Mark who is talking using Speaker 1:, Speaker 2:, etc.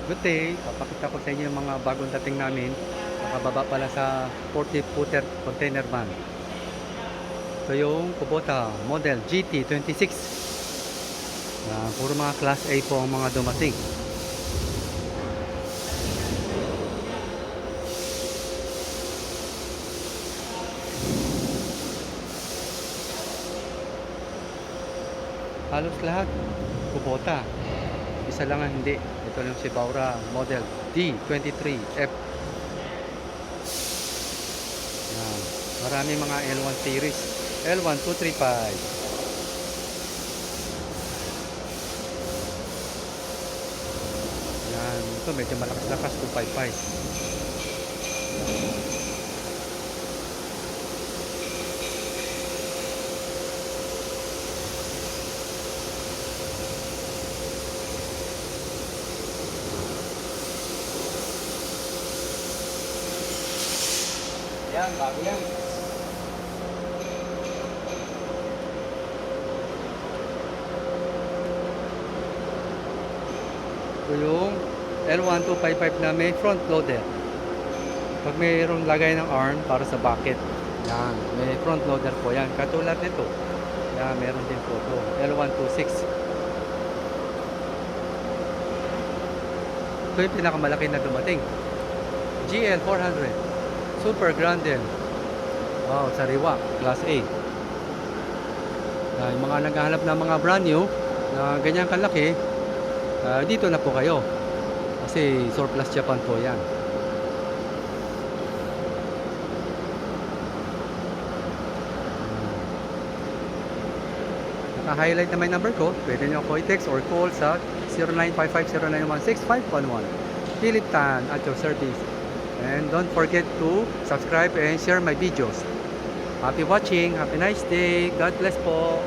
Speaker 1: Good day, papakita ko sa inyo yung mga bagong dating namin. Nakababa pala sa 40-footer container van. Ito yung Kubota model GT26. Puro mga class A po ang mga dumating. Halos lahat Kubota. Isa lang ang hindi. Ito yung Shibaura model D23F. Yan. Marami mga L1 series. L1-235. Yan. Ito medyo malakas-lakas 255. Yan, bago yan. Ito yung L1-255 na may front loader. Pag mayroong lagay ng arm para sa bucket, yan, may front loader po yan. Katulad nito, yan, meron din po ito. L1-26. Ito yung pinakamalaki na dumating. GL400. Super grande. Wow, sariwa. Class A. Yung mga naghahanap ng mga brand new na ganyan kalaki, dito na po kayo. Kasi surplus Japan po yan. Naka-highlight na may number ko. Pwede nyo ako i-text or call sa 0955-0916-511. Philip Tan at your service. And don't forget to subscribe and share my videos. Happy watching. Have a nice day. God bless po.